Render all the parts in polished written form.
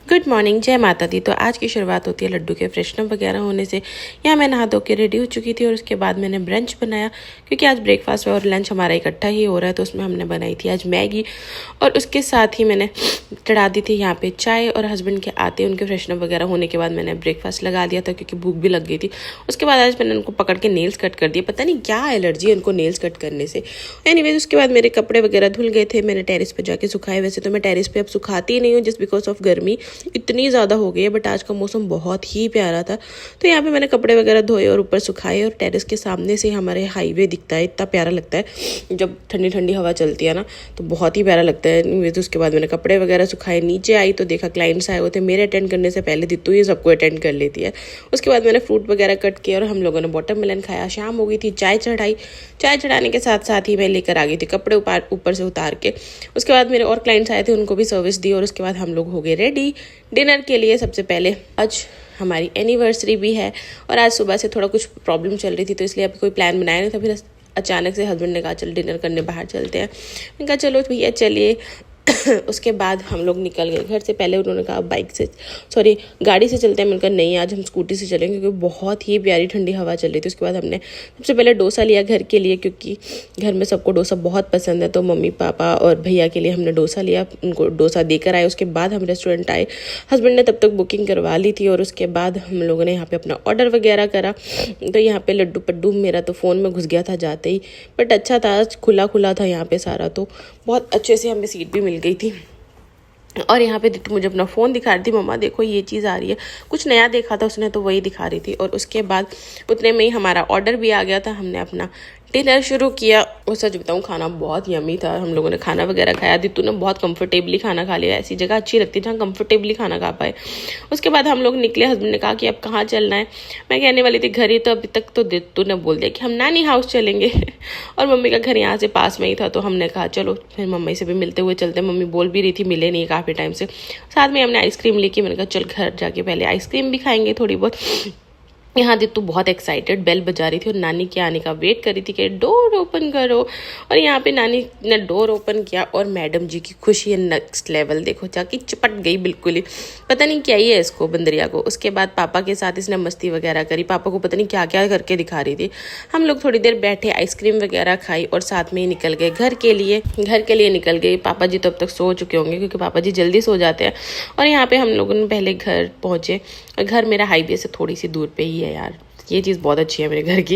Good morning, जय माता दी। तो आज की शुरुआत होती है लड्डू के फ्रेशनअप वगैरह होने से। यहाँ मैं नहा धो के रेडी हो चुकी थी और उसके बाद मैंने ब्रंच बनाया, क्योंकि आज ब्रेकफास्ट और लंच हमारा इकट्ठा ही हो रहा है। तो उसमें हमने बनाई थी आज मैगी और उसके साथ ही मैंने चढ़ा दी थी यहाँ पे चाय। और हस्बैंड के आते उनके फ्रेशनअप वगैरह होने के बाद मैंने ब्रेकफास्ट लगा दिया था, क्योंकि भूख भी लग गई थी। उसके बाद आज मैंने उनको पकड़ के नेल्स कट कर दिए। पता नहीं क्या एलर्जी है उनको नेल्स कट करने से। एनीवेज उसके बाद मेरे कपड़े वगैरह धुल गए थे, मैंने टेरिस पे जाके सुखाए। वैसे तो मैं टेरिस पे अब सुखाती ही नहीं हूँ, जस्ट बिकॉज ऑफ गर्मी इतनी ज़्यादा हो गई है। बट आज का मौसम बहुत ही प्यारा था, तो यहाँ पे मैंने कपड़े वगैरह धोए और ऊपर सुखाए। और टेरिस के सामने से हमारे हाईवे दिखता है, इतना प्यारा लगता है जब ठंडी ठंडी हवा चलती है ना, तो बहुत ही प्यारा लगता है। तो उसके बाद मैंने कपड़े वगैरह सुखाए, नीचे आई तो देखा क्लाइंट्स आए हुए थे। मेरे अटेंड करने से पहले दित्तू ये सबको अटेंड कर लेती है। उसके बाद मैंने फ्रूट वगैरह कट किया और हम लोगों ने वाटरमेलन खाया। शाम हो गई थी, चाय चढ़ाई। चाय चढ़ाने के साथ साथ ही मैं लेकर आ गई थी कपड़े ऊपर से उतार के। उसके बाद मेरे और क्लाइंट्स आए थे, उनको भी सर्विस दी। और उसके बाद हम लोग हो गए रेडी डिनर के लिए। सबसे पहले आज हमारी एनिवर्सरी भी है और आज सुबह से थोड़ा कुछ प्रॉब्लम चल रही थी, तो इसलिए अभी कोई प्लान बनाया नहीं था। फिर अचानक से हस्बैंड ने कहा चल डिनर करने बाहर चलते हैं। मैंने कहा चलो भैया चलिए। उसके बाद हम लोग निकल गए घर से। पहले उन्होंने कहा गाड़ी से चलते हैं। मैंने कहा नहीं, आज हम स्कूटी से चलेंगे, क्योंकि बहुत ही प्यारी ठंडी हवा चल रही थी। उसके बाद हमने सबसे पहले डोसा लिया घर के लिए, क्योंकि घर में सबको डोसा बहुत पसंद है। तो मम्मी पापा और भैया के लिए हमने डोसा लिया, उनको डोसा देकर आए। उसके बाद हम रेस्टोरेंट आए। हस्बैंड ने तब तक बुकिंग करवा ली थी और उसके बाद हम लोगों ने यहाँ पे अपना ऑर्डर वगैरह करा। तो यहाँ पे लड्डू पड्डू मेरा तो फ़ोन में घुस गया था जाते ही, बट अच्छा था, खुला खुला था यहाँ पे सारा, तो बहुत अच्छे से हमें सीट भी मिल गई थी। और यहाँ पे दित्तू मुझे अपना फ़ोन दिखा रही थी, मम्मा देखो ये चीज़ आ रही है। कुछ नया देखा था उसने, तो वही दिखा रही थी। और उसके बाद उतने में ही हमारा ऑर्डर भी आ गया था। हमने अपना डिनर शुरू किया। और सच बताऊँ खाना बहुत यमी था। हम लोगों ने खाना वगैरह खाया। दित्तू ने बहुत कंफर्टेबली खाना खा लिया। ऐसी जगह अच्छी लगती है जहाँ कंफर्टेबली खाना खा पाए। उसके बाद हम लोग निकले। हस्बैंड ने कहा कि अब कहाँ चलना है। मैं कहने वाली थी घर ही, तो अभी तक तो दित्तू ने बोल दिया कि हम नानी हाउस चलेंगे। और मम्मी का घर यहाँ से पास में ही था, तो हमने कहा चलो फिर मम्मी से भी मिलते हुए चलते। मम्मी बोल भी रही थी मिले नहीं काफ़ी टाइम से। साथ में हमने आइसक्रीम लेके, मैंने कहा चल घर जाके पहले आइसक्रीम भी खाएंगे थोड़ी बहुत। यहाँ दित्तू बहुत एक्साइटेड बेल बजा रही थी और नानी के आने का वेट कर रही थी कि डोर ओपन करो। और यहाँ पे नानी ने डोर ओपन किया और मैडम जी की खुशी है नेक्स्ट लेवल। देखो जाके चिपट गई बिल्कुल ही, पता नहीं क्या ही है इसको बंदरिया को। उसके बाद पापा के साथ इसने मस्ती वगैरह करी। पापा को पता नहीं क्या क्या करके दिखा रही थी। हम लोग थोड़ी देर बैठे, आइसक्रीम वगैरह खाई और साथ में ही निकल गए घर के लिए निकल गए। पापा जी तो अब तक सो चुके होंगे, क्योंकि पापा जी जल्दी सो जाते हैं। और यहाँ पे हम लोगों ने पहले घर पहुँचे। और घर मेरा हाईवे से थोड़ी सी दूर पे ही है यार, ये चीज़ बहुत अच्छी है मेरे घर की।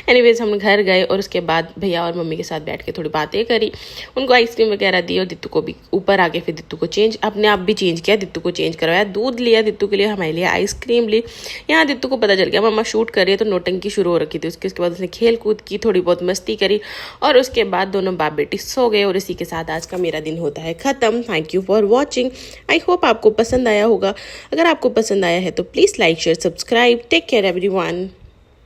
एनीवेज हम घर गए और उसके बाद भैया और मम्मी के साथ बैठ के थोड़ी बातें करी। उनको आइसक्रीम वगैरह दी और दित्तू को भी ऊपर आके फिर दित्तू को अपने आप भी चेंज किया। दित्तू को चेंज करवाया, दूध लिया दित्तू के लिए, हमारे लिए आइसक्रीम ली। यहाँ दित्तू को पता चल गया मम्मा शूट कर रही है, तो नोटंकी शुरू हो रखी थी। उसके बाद उसने खेल कूद की, थोड़ी बहुत मस्ती करी और उसके बाद दोनों बाप बेटी सो गए। और इसी के साथ आज का मेरा दिन होता है ख़त्म। Thank you for watching. I hope आपको पसंद आया होगा। अगर आपको पसंद आया है तो please like share subscribe. Take care everyone.